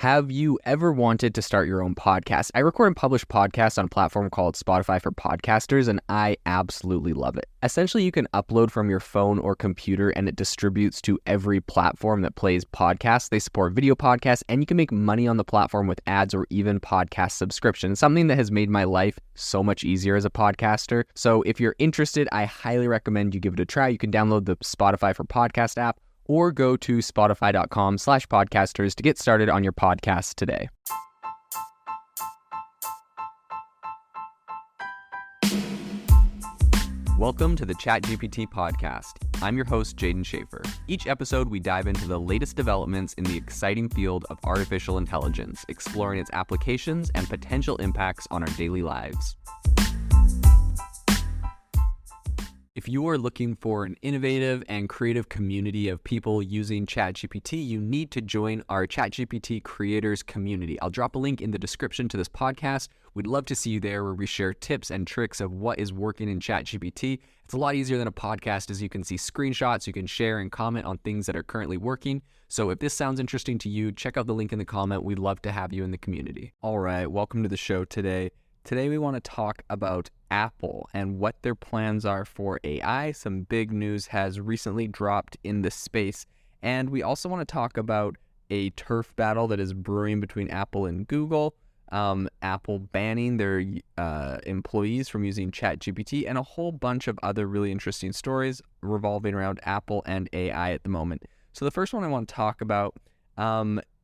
Have you ever wanted to start your own podcast? I record and publish podcasts on a platform called Spotify for Podcasters, and I absolutely love it. Essentially, you can upload from your phone or computer, and it distributes to every platform that plays podcasts. They support video podcasts, and you can make money on the platform with ads or even podcast subscriptions, something that has made my life so much easier as a podcaster. So if you're interested, I highly recommend you give it a try. You can download the Spotify for Podcast app, or go to spotify.com/podcasters to get started on your podcast today. Welcome to the ChatGPT podcast. I'm your host, Jaden Schaefer. Each episode, we dive into the latest developments in the exciting field of artificial intelligence, exploring its applications and potential impacts on our daily lives. If you are looking for an innovative and creative community of people using ChatGPT, you need to join our ChatGPT creators community. I'll drop a link in the description to this podcast. We'd love to see you there, where we share tips and tricks of what is working in ChatGPT. It's a lot easier than a podcast, as you can see screenshots, you can share and comment on things that are currently working. So if this sounds interesting to you, check out the link in the comment. We'd love to have you in the community. All right, welcome to the show today. Today we want to talk about Apple and what their plans are for AI. Some big news has recently dropped in this space. And we also want to talk about a turf battle that is brewing between Apple and Google, Apple banning their employees from using ChatGPT, and a whole bunch of other really interesting stories revolving around Apple and AI at the moment. So the first one I want to talk about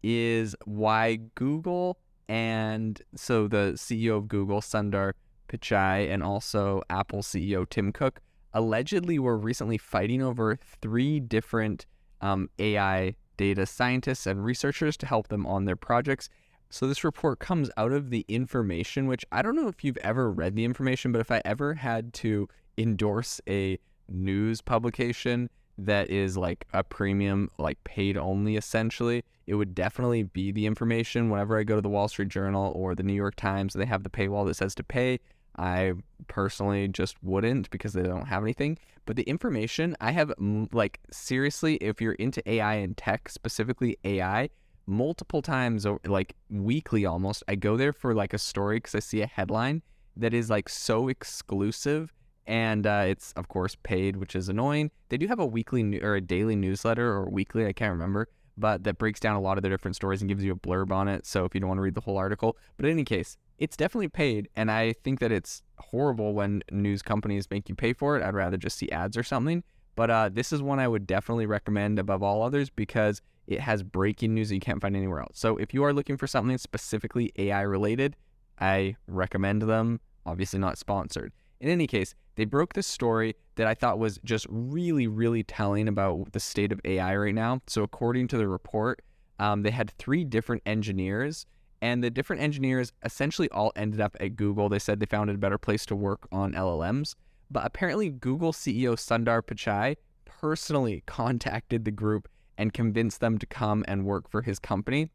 is why Google, and so the CEO of Google, Sundar Pichai, and also Apple CEO Tim Cook allegedly were recently fighting over 3 different AI data scientists and researchers to help them on their projects. So this report comes out of the information, which I don't know if you've ever read the information, but if I ever had to endorse a news publication that is like a premium, like paid only essentially, it would definitely be the information. Whenever I go to the Wall Street Journal or the New York Times, they have the paywall that says to pay. I personally just wouldn't, because they don't have anything. But the information I have, like seriously, if you're into AI and tech, specifically AI, multiple times, like weekly almost, I go there for like a story because I see a headline that is like so exclusive. And it's, of course, paid, which is annoying. They do have a weekly or a daily newsletter, or weekly, I can't remember, but that breaks down a lot of their different stories and gives you a blurb on it. So if you don't want to read the whole article, but in any case, it's definitely paid. And I think that it's horrible when news companies make you pay for it. I'd rather just see ads or something. But this is one I would definitely recommend above all others, because it has breaking news that you can't find anywhere else. So if you are looking for something specifically AI related, I recommend them. Obviously not sponsored. In any case, they broke this story that I thought was just really, really telling about the state of AI right now. So according to the report, they had 3 different engineers, and the different engineers essentially all ended up at Google. They said they found it a better place to work on LLMs. But apparently Google CEO Sundar Pichai personally contacted the group and convinced them to come and work for his company.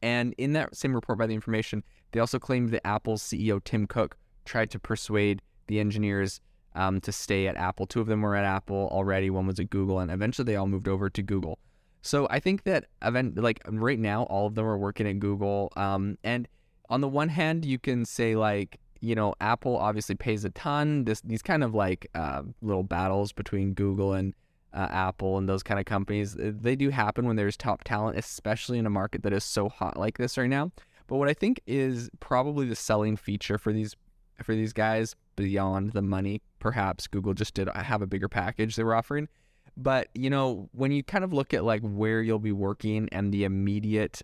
And in that same report by the information, they also claimed that Apple's CEO Tim Cook tried to persuade the engineers to stay at Apple. 2 of them were at Apple already, 1 was at Google, and eventually they all moved over to Google. So I think that right now, all of them are working at Google. And on the one hand, you can say Apple obviously pays a ton. These kind of little battles between Google and Apple and those kind of companies, they do happen when there's top talent, especially in a market that is so hot like this right now. But what I think is probably the selling feature for these guys, beyond the money, perhaps Google just did have a bigger package they were offering. But, when you kind of look at where you'll be working and the immediate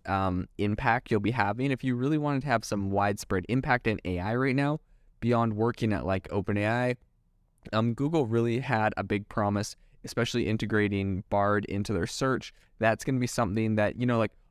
impact you'll be having, if you really wanted to have some widespread impact in AI right now, beyond working at OpenAI, Google really had a big promise, especially integrating Bard into their search. That's going to be something that,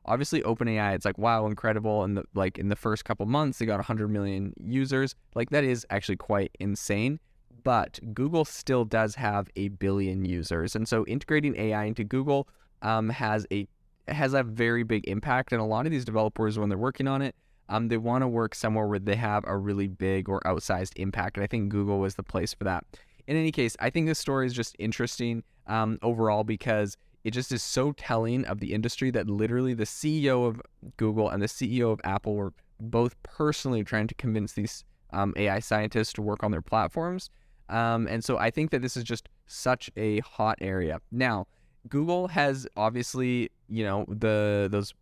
obviously OpenAI, it's wow, incredible. And in the first couple months, they got 100 million users. That is actually quite insane. But Google still does have 1 billion users. And so integrating AI into Google has a very big impact. And a lot of these developers, when they're working on it, they want to work somewhere where they have a really big or outsized impact. And I think Google was the place for that. In any case, I think this story is just interesting overall, because it just is so telling of the industry that literally the CEO of Google and the CEO of Apple were both personally trying to convince these AI scientists to work on their platforms. And so I think that this is just such a hot area. Now, Google has obviously, those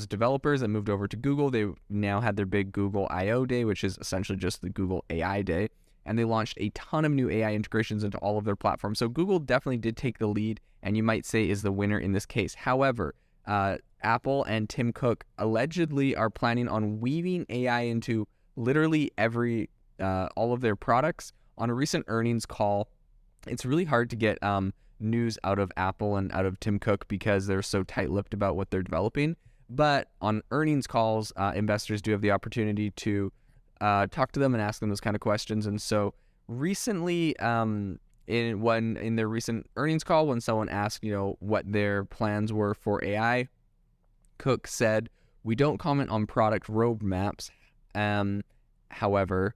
developers that moved over to Google, they now had their big Google I/O Day, which is essentially just the Google AI Day. And they launched a ton of new AI integrations into all of their platforms. So Google definitely did take the lead, and you might say is the winner in this case. However, Apple and Tim Cook allegedly are planning on weaving AI into literally all of their products. On a recent earnings call, it's really hard to get news out of Apple and out of Tim Cook because they're so tight-lipped about what they're developing. But on earnings calls, investors do have the opportunity to talk to them and ask them those kind of questions. And so recently, in their recent earnings call, when someone asked, what their plans were for AI, Cook said, "We don't comment on product roadmaps." However,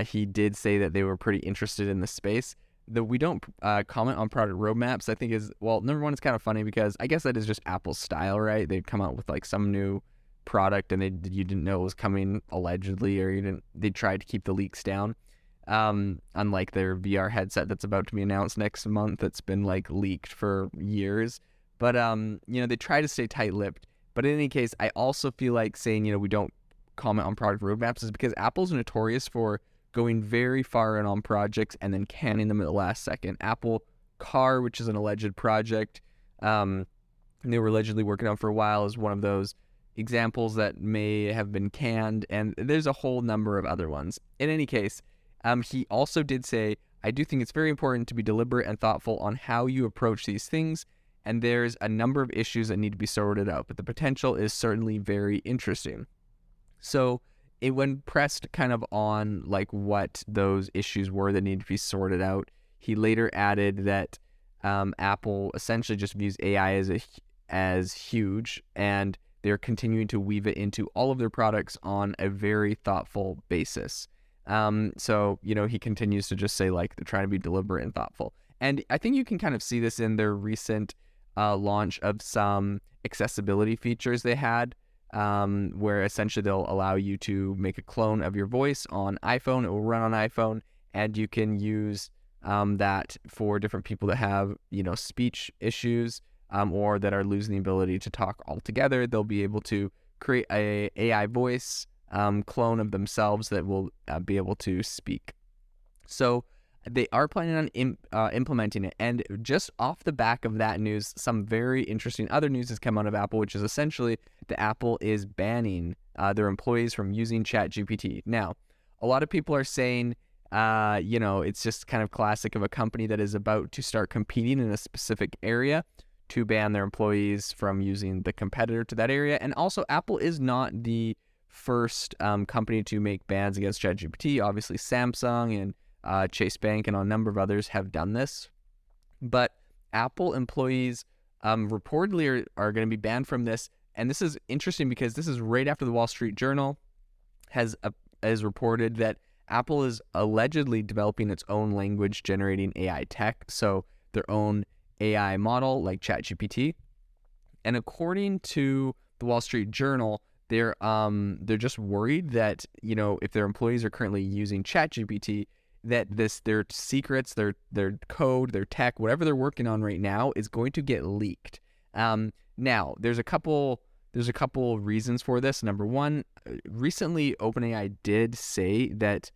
he did say that they were pretty interested in the space. The "we don't comment on product roadmaps," I think is, well, number one, it's kind of funny because I guess that is just Apple's style, right? They'd come out with like some new product and you didn't know it was coming allegedly, or they tried to keep the leaks down. Unlike their VR headset that's about to be announced next month, that's been like leaked for years. But they try to stay tight-lipped. But in any case, I also feel like saying, we don't comment on product roadmaps is because Apple's notorious for going very far in on projects and then canning them at the last second. Apple Car, which is an alleged project they were allegedly working on for a while, is one of those examples that may have been canned, and there's a whole number of other ones. In any case, he also did say, "I do think it's very important to be deliberate and thoughtful on how you approach these things, and there's a number of issues that need to be sorted out, but the potential is certainly very interesting." So when pressed kind of on like what those issues were that needed to be sorted out, he later added that Apple essentially just views AI as huge, and they're continuing to weave it into all of their products on a very thoughtful basis. So he continues to just say like they're trying to be deliberate and thoughtful. And I think you can kind of see this in their recent launch of some accessibility features they had, where essentially they'll allow you to make a clone of your voice on iPhone. It will run on iPhone, and you can use that for different people that have, speech issues or that are losing the ability to talk altogether. They'll be able to create a AI voice clone of themselves that will be able to speak. So they are planning on implementing it. And just off the back of that news, some very interesting other news has come out of Apple, which is essentially that Apple is banning their employees from using ChatGPT. Now, a lot of people are saying, it's just kind of classic of a company that is about to start competing in a specific area to ban their employees from using the competitor to that area. And also, Apple is not the first company to make bans against ChatGPT. Obviously, Samsung and Chase Bank and a number of others have done this. But Apple employees reportedly are going to be banned from this. And this is interesting because this is right after the Wall Street Journal has reported that Apple is allegedly developing its own language generating AI tech, so their own AI model like ChatGPT. And according to the Wall Street Journal, they're just worried that, if their employees are currently using ChatGPT, that their secrets, their code, their tech, whatever they're working on right now is going to get leaked. Now, there's a couple reasons for this. Number one, recently OpenAI did say that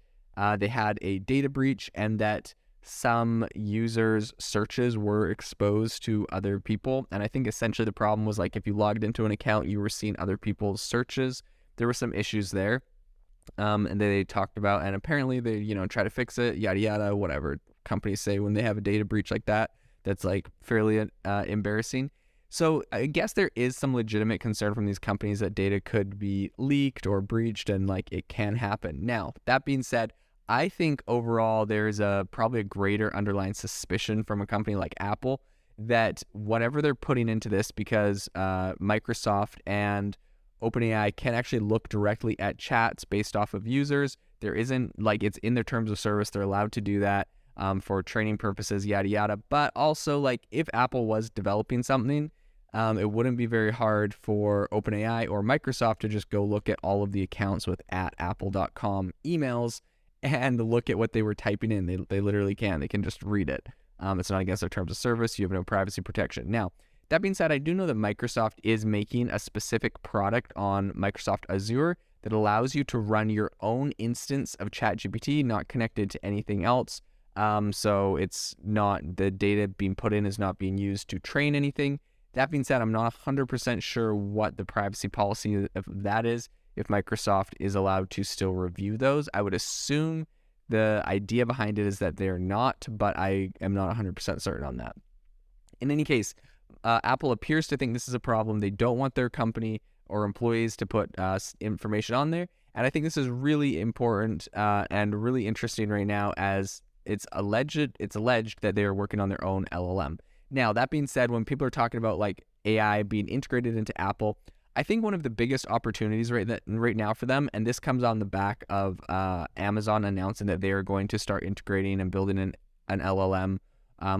they had a data breach and that some users' searches were exposed to other people. And I think essentially the problem was like if you logged into an account, you were seeing other people's searches. There were some issues there. And they talked about, and apparently they, try to fix it, yada, yada, whatever companies say when they have a data breach like that, that's like fairly embarrassing. So I guess there is some legitimate concern from these companies that data could be leaked or breached, and like it can happen. Now, that being said, I think overall there's probably a greater underlying suspicion from a company like Apple that whatever they're putting into this, because Microsoft and OpenAI can actually look directly at chats based off of users. There isn't, like, it's in their terms of service. They're allowed to do that. for training purposes, yada, yada. But also, like, if Apple was developing something, it wouldn't be very hard for OpenAI or Microsoft to just go look at all of the accounts with @apple.com emails and look at what they were typing in. They literally can. They can just read it. It's not against their terms of service. You have no privacy protection. Now, that being said, I do know that Microsoft is making a specific product on Microsoft Azure that allows you to run your own instance of ChatGPT, not connected to anything else. So it's not, the data being put in is not being used to train anything. That being said, I'm not 100% sure what the privacy policy of that is, if Microsoft is allowed to still review those. I would assume the idea behind it is that they're not, but I am not 100% certain on that. In any case, Apple appears to think this is a problem. They don't want their company or employees to put information on there. And I think this is really important and really interesting right now, as it's alleged that they are working on their own LLM. Now, that being said, when people are talking about like AI being integrated into Apple, I think one of the biggest opportunities right now for them, and this comes on the back of Amazon announcing that they are going to start integrating and building an LLM,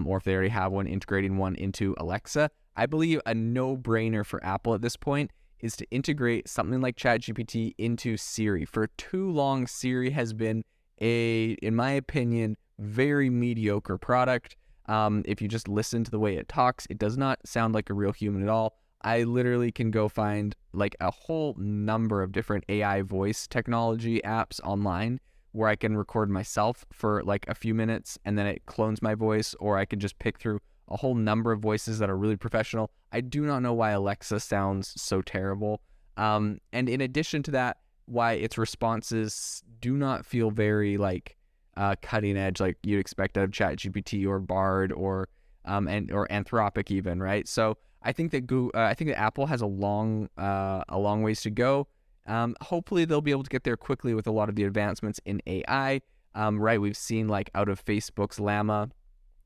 or if they already have one, integrating one into Alexa. I believe a no-brainer for Apple at this point is to integrate something like ChatGPT into Siri. For too long, Siri has been in my opinion, very mediocre product. If you just listen to the way it talks, it does not sound like a real human at all. I literally can go find like a whole number of different AI voice technology apps online where I can record myself for like a few minutes and then it clones my voice, or I can just pick through a whole number of voices that are really professional. I do not know why Alexa sounds so terrible. And in addition to that, why its responses do not feel very like cutting edge, like you'd expect out of ChatGPT or Bard or Anthropic even, right? So I think that Apple has a long ways to go. Hopefully they'll be able to get there quickly with a lot of the advancements in AI. Right, we've seen like out of Facebook's Llama,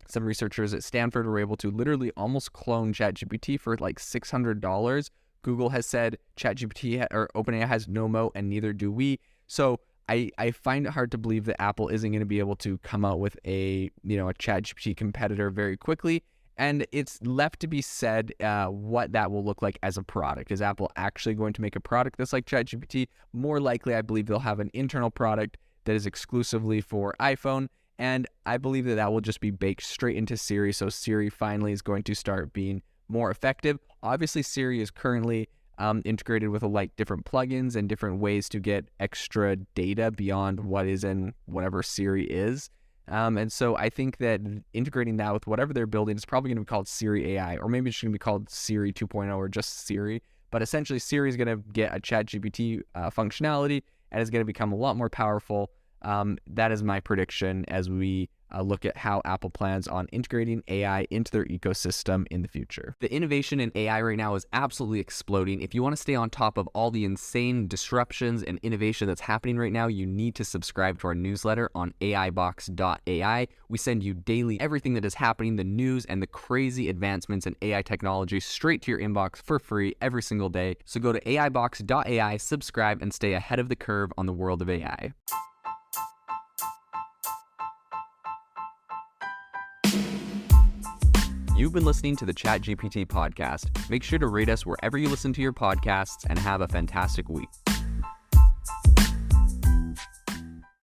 some researchers at Stanford were able to literally almost clone ChatGPT for like $600. Google has said ChatGPT or OpenAI has no moat, and neither do we. So I find it hard to believe that Apple isn't going to be able to come out with a ChatGPT competitor very quickly. And it's left to be said what that will look like as a product. Is Apple actually going to make a product that's like ChatGPT? More likely, I believe they'll have an internal product that is exclusively for iPhone. And I believe that will just be baked straight into Siri. So Siri finally is going to start being more effective. Obviously, Siri is currently integrated with like different plugins and different ways to get extra data beyond what is in whatever Siri is. And so I think that integrating that with whatever they're building is probably going to be called Siri AI, or maybe it's going to be called Siri 2.0 or just Siri. But essentially, Siri is going to get a ChatGPT functionality and is going to become a lot more powerful. That is my prediction as we look at how Apple plans on integrating AI into their ecosystem in the future. The innovation in AI right now is absolutely exploding. If you want to stay on top of all the insane disruptions and innovation that's happening right now, you need to subscribe to our newsletter on AIBox.ai. We send you daily everything that is happening, the news and the crazy advancements in AI technology straight to your inbox for free every single day. So go to AIBox.ai, subscribe, and stay ahead of the curve on the world of AI. You've been listening to the ChatGPT podcast. Make sure to rate us wherever you listen to your podcasts and have a fantastic week.